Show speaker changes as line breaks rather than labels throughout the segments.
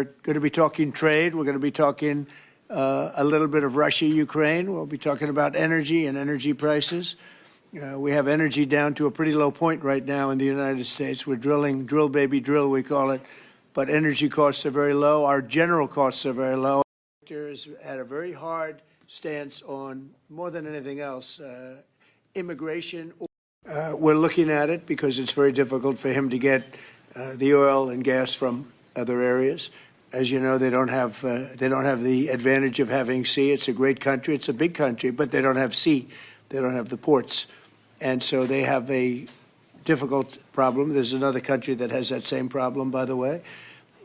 We're going to be talking trade. We're going to be talking a little bit of Russia, Ukraine. We'll be talking about energy and energy prices. We have energy down to a pretty low point right now in the United States. We're drilling, drill baby drill, we call it, but energy costs are very low. Our general costs are very low. Viktor has had a very hard stance on, more than anything else, immigration. We're looking at it because it's very difficult for him to get the oil and gas from other areas. As you know, they don't have the advantage of having sea. It's a great country. It's a big country, but they don't have sea. They don't have the ports. And so they have a difficult problem. There's another country that has that same problem, by the way.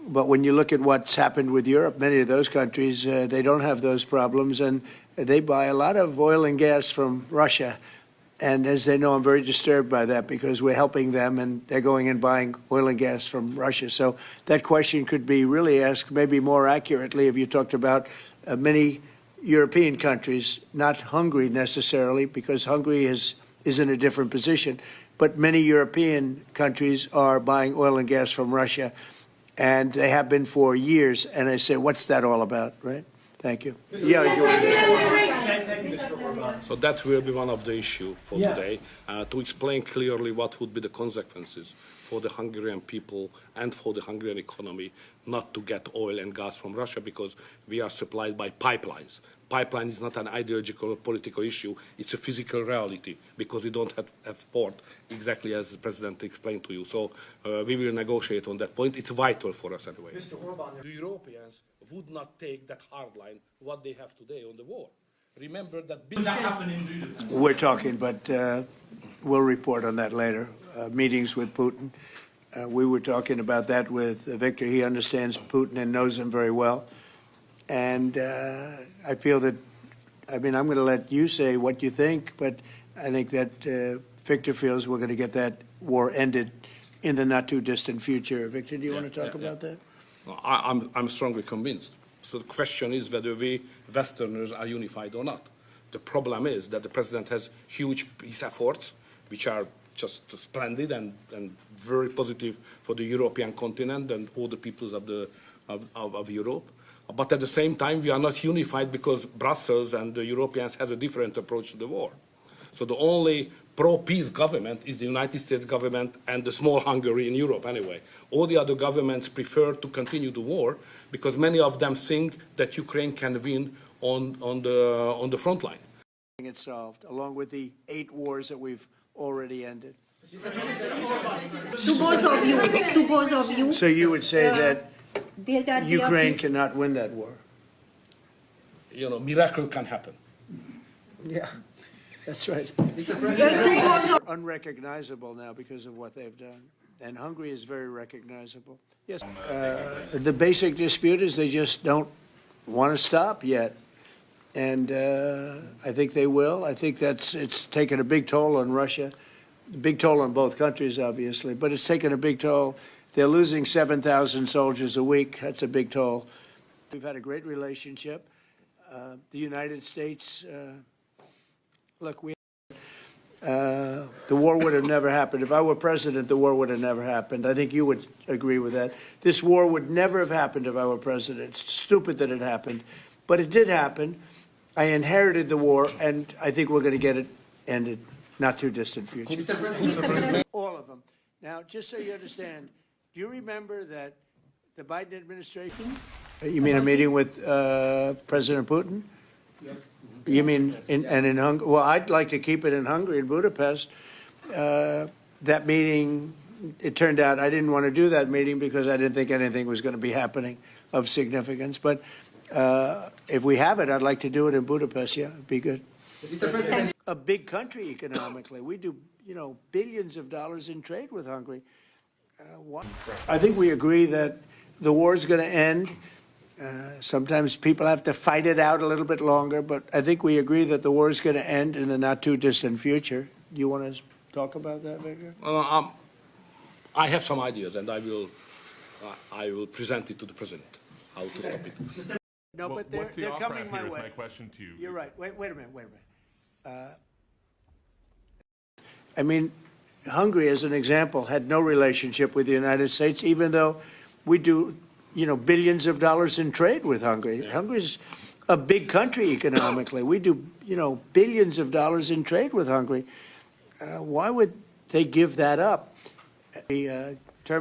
But when you look at what's happened with Europe, many of those countries, they don't have those problems, and they buy a lot of oil and gas from Russia. And as they know, I'm very disturbed by that because we're helping them and they're going and buying oil and gas from Russia. So that question could be really asked maybe more accurately if you talked about many European countries, not Hungary necessarily, because Hungary is in a different position. But many European countries are buying oil and gas from Russia, and they have been for years. And I say, what's that all about, right? Thank you.
So that will be one of the issues for today, to explain clearly what would be the consequences for the Hungarian people and for the Hungarian economy not to get oil and gas from Russia, because we are supplied by pipelines. Pipeline is not an ideological or political issue, it's a physical reality, because we don't have port, exactly as the President explained to you. So we will negotiate on that point. It's vital for us anyway.
Mr. Orban,
the Europeans would not take that hard line, what they have today on the war. Remember that...
We're talking, but we'll report on that later. Meetings with Putin. We were talking about that with Viktor. He understands Putin and knows him very well. And I feel that, I mean, I'm going to let you say what you think, but I think that Viktor feels we're going to get that war ended in the not too distant future. Viktor, do you want to talk about that?
I'm strongly convinced. So the question is whether we Westerners are unified or not. The problem is that the President has huge peace efforts, which are just splendid and very positive for the European continent and all the peoples of Europe. But at the same time, we are not unified because Brussels and the Europeans have a different approach to the war. So the only pro-peace government is the United States government and the small Hungary in Europe anyway. All the other governments prefer to continue the war because many of them think that Ukraine can win on the front line.
It's solved, along with the 8 wars that we've already ended.
To both of you.
So you would say that Ukraine cannot win that war?
You know, miracle can happen.
Yeah. That's right. Unrecognizable now because of what they've done. And Hungary is very recognizable. Yes. The basic dispute is they just don't want to stop yet. And I think they will. I think it's taken a big toll on Russia, a big toll on both countries, obviously, but it's taken a big toll. They're losing 7,000 soldiers a week. That's a big toll. We've had a great relationship. The United States... Look, the war would have never happened. If I were president, the war would have never happened. I think you would agree with that. This war would never have happened if I were president. It's stupid that it happened. But it did happen. I inherited the war, and I think we're going to get it ended not too distant future.
Mr. President.
All of them. Now, just so you understand, do you remember that the Biden administration... You mean a meeting with President Putin?
Yes.
You mean in Hungary? Well, I'd like to keep it in Hungary, in Budapest. That meeting, it turned out I didn't want to do that meeting because I didn't think anything was going to be happening of significance. But if we have it, I'd like to do it in Budapest. Yeah, it'd be good.
Mr. President.
A big country economically. We do, you know, billions of dollars in trade with Hungary. I think we agree that the war is going to end. Sometimes people have to fight it out a little bit longer, but I think we agree that the war is going to end in the not-too-distant future. Do you want to talk about that, Viktor?
I have some ideas, and I will present it to the President, how to stop it.
No,
well,
but they're coming my way.
My question to you.
You're right. Wait a minute. I mean, Hungary, as an example, had no relationship with the United States, even though we do billions of dollars in trade with Hungary. Hungary's a big country economically. We do, billions of dollars in trade with Hungary. Why would they give that up?